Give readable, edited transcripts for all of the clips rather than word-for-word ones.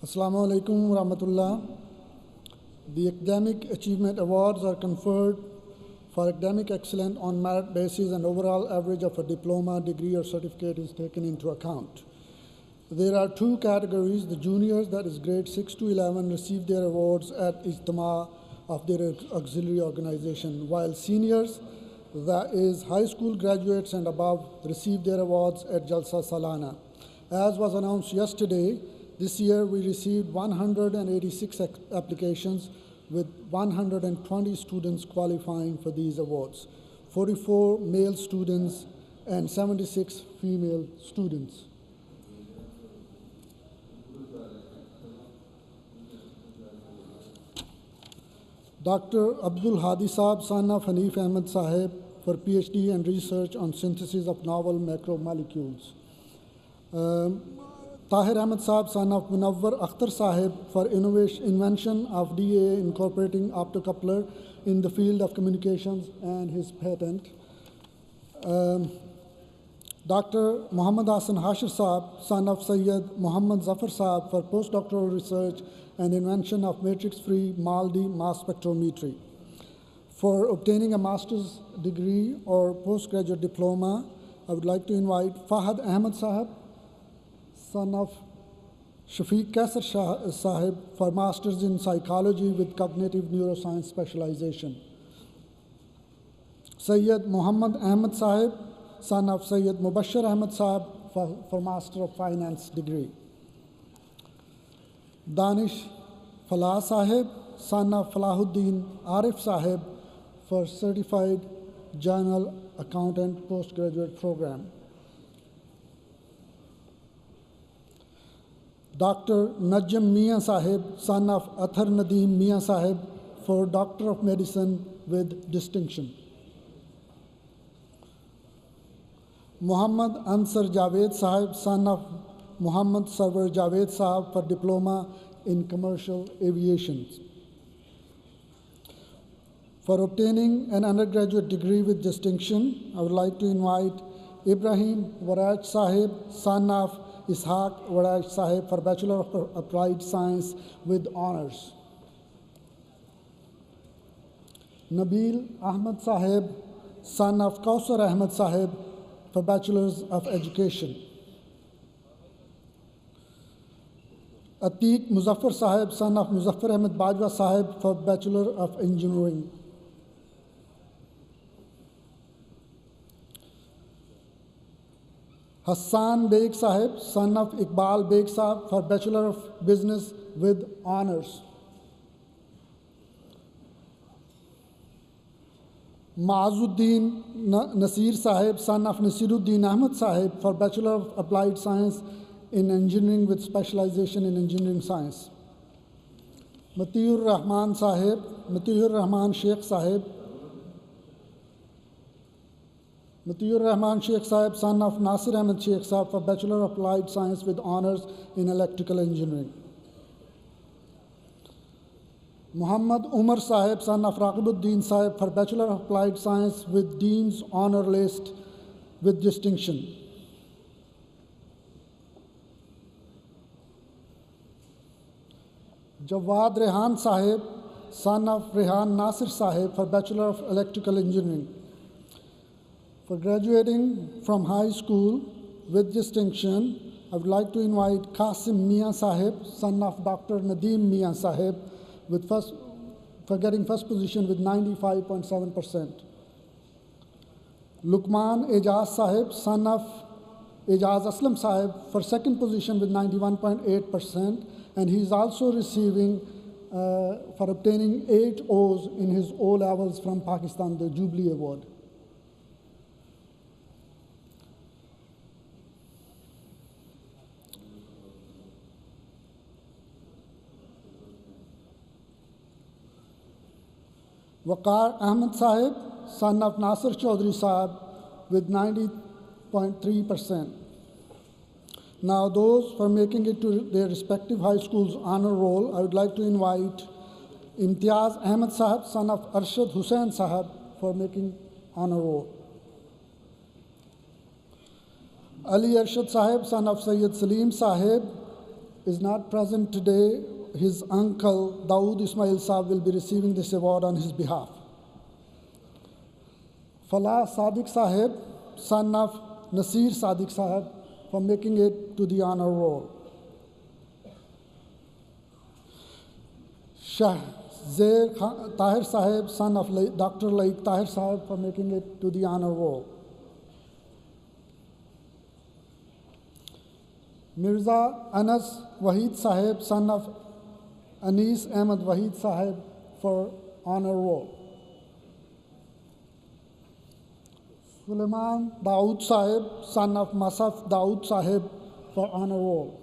Assalamu alaikum wa rahmatullah. The Academic Achievement Awards are conferred for academic excellence on merit basis, and overall average of a diploma, degree, or certificate is taken into account. There are two categories. The juniors, that is grade 6 to 11, receive their awards at Ijtima of their auxiliary organization, while seniors, that is high school graduates and above, receive their awards at Jalsa Salana. As was announced yesterday, this year we received 186 applications with 120 students qualifying for these awards, 44 male students and 76 female students. Dr. Abdul Hadi Saab, son of Hanif Ahmed Sahib, for PhD and research on synthesis of novel macromolecules. Tahir Ahmed Saab, son of Munawwar Akhtar Sahib, for invention of DA incorporating optocoupler in the field of communications and his patent. Dr. Muhammad Hassan Hashir Saab, son of Sayyid Muhammad Zafar Saab, for postdoctoral research and invention of matrix-free MALDI mass spectrometry. For obtaining a master's degree or postgraduate diploma, I would like to invite Fahad Ahmed Sahib, son of Shafiq Kaisar Sahib, for master's in psychology with cognitive neuroscience specialization. Sayyid Muhammad Ahmed Sahib, son of Sayyid Mubashir Ahmed Sahib, for master of finance degree. Danish Falah Sahib, son of Falahuddin Arif Sahib, for certified journal accountant postgraduate program. Dr. Najm Mian Sahib, son of Athar Nadeem Mian Sahib, for Doctor of Medicine with distinction. Muhammad Ansar Javed Sahib, son of Muhammad Sarwar Javed Sahib, for Diploma in Commercial Aviation. For obtaining an undergraduate degree with distinction, I would like to invite Ibrahim Waraj Sahib, son of Ishaq Waraj Sahib, for Bachelor of Applied Science with honors. Nabil Ahmed Sahib, son of Kausar Ahmed Sahib, for Bachelor's of Education. Atiq Muzaffar Sahib, son of Muzaffar Ahmed Bajwa Sahib, for Bachelor of Engineering. Hassan Beg Sahib, son of Iqbal Beg Sahib, for Bachelor of Business with honors. Maazuddin Nasir Sahib, son of Nasiruddin Ahmed Sahib, for Bachelor of Applied Science in Engineering with specialization in Engineering Science. Matiur Rahman Sahib, Matiur Rahman Sheikh Sahib, Matiur Rahman Sheikh Sahib, son of Nasir Ahmed Sheikh Sahib, for Bachelor of Applied Science with honors in Electrical Engineering. Muhammad Umar Sahib, son of Raqibuddin Sahib, for Bachelor of Applied Science with Dean's Honor List with distinction. Jawad Rehan Sahib, son of Rehan Nasir Sahib, for Bachelor of Electrical Engineering. For graduating from high school with distinction, I would like to invite Qasim Mian Sahib, son of Dr. Nadeem Mian Sahib, for getting first position with 95.7%. Luqman Ejaz Sahib, son of Ejaz Aslam Sahib, for second position with 91.8%, and he is also receiving for obtaining 8 O's in his O levels from Pakistan, the Jubilee Award. Waqar Ahmed Sahib, son of Nasir Chaudhry Sahib, with 90.3%. Now, those for making it to their respective high schools honor roll, I would like to invite Imtiaz Ahmed Sahib, son of Arshad Hussain Sahib, for making honor roll. Ali Arshad Sahib, son of Sayyid Salim Sahib, is not present today. His uncle, Dawood Ismail Saab, will be receiving this award on his behalf. Falah Sadiq Sahib, son of Nasir Sadiq Sahib, for making it to the honor roll. Shah Zair Tahir Sahib, son of Dr. Laik Tahir Sahib, for making it to the honor roll. Mirza Anas Wahid Sahib, son of Anis Ahmed Wahid Sahib, for honor roll. Suleiman Dawood Sahib, son of Masaf Dawood Sahib, for honor roll.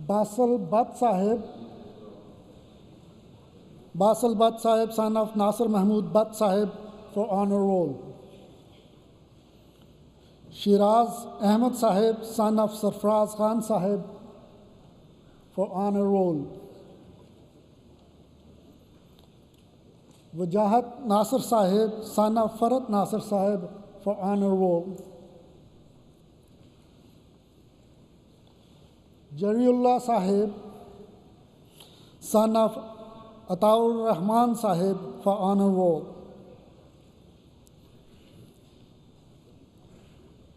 Basal Butt Sahib, son of Nasir Mahmood Butt Sahib, for honor roll. Shiraz Ahmed Sahib, son of Sarfraz Khan Sahib, for honor roll. Wajahat Nasir Sahib, son of Farhat Nasir Sahib, for honor roll. Jariullah Sahib, son of Ataur Rahman Sahib, for honor roll.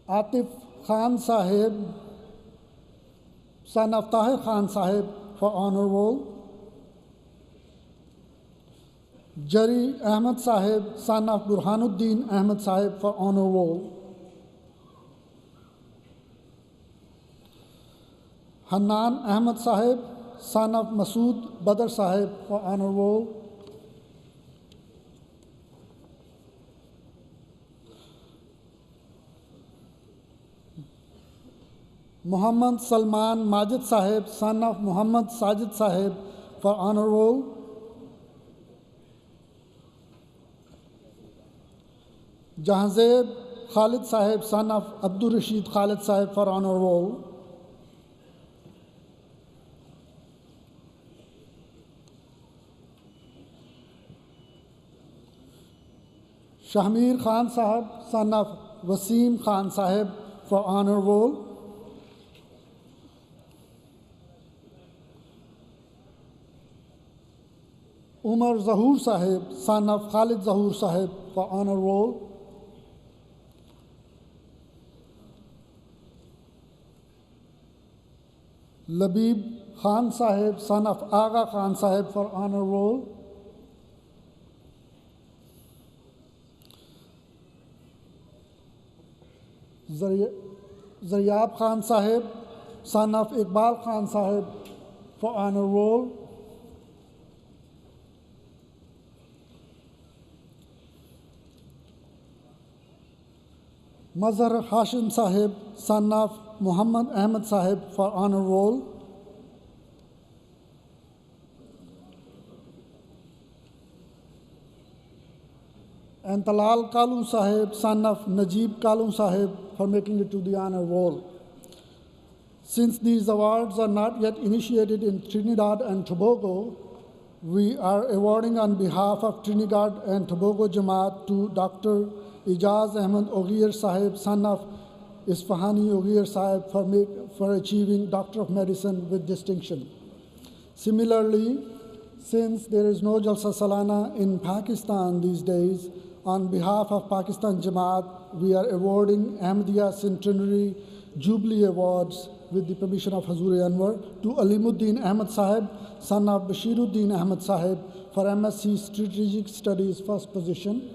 Atif Khan Sahib, son of Tahir Khan Sahib, for honor roll. Jari Ahmed Sahib, son of Burhanuddin Ahmed Sahib, for honor roll. Hanan Ahmed Sahib, son of Masood Badr Sahib, for honor roll. Muhammad Salman Majid Sahib, son of Muhammad Sajid Sahib, for honor roll. Jahazeb Khalid Sahib, son of Abdul Rashid Khalid Sahib, for honor roll. Shahmir Khan Sahib, son of Wasim Khan Sahib, for honor roll. Umar Zahoor Sahib, son of Khalid Zahoor Sahib, for honor roll. Labib Khan Sahib, son of Aga Khan Sahib, for honor roll. Zaryab Khan Sahib, son of Iqbal Khan Sahib, for honor roll. Mazhar Hashim Sahib, son of Muhammad Ahmed Sahib, for honor roll. And Talal Kalu Sahib, son of Najib Kalu Sahib, for making it to the honor roll. Since these awards are not yet initiated in Trinidad and Tobago, we are awarding on behalf of Trinidad and Tobago Jamaat to Dr. Ijaz Ahmed Oghir Sahib, son of Isfahani Oghir Sahib, for achieving Doctor of Medicine with distinction. Similarly, since there is no Jalsa Salana in Pakistan these days, on behalf of Pakistan Jamaat, we are awarding Ahmadiyya Centenary Jubilee Awards with the permission of Hazur Anwar to Alimuddin Ahmed Sahib, son of Bashiruddin Ahmed Sahib, for MSc Strategic Studies first position.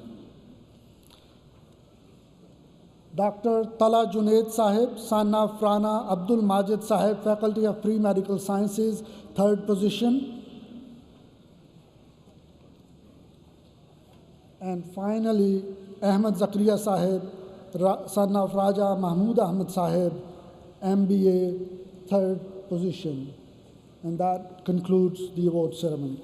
Dr. Tala Junaid Sahib, son of Rana Abdul Majid Sahib, Faculty of Pre-Medical Sciences, third position. And finally, Ahmed Zakaria Sahib, son of Raja Mahmud Ahmed Sahib, MBA, third position. And that concludes the award ceremony.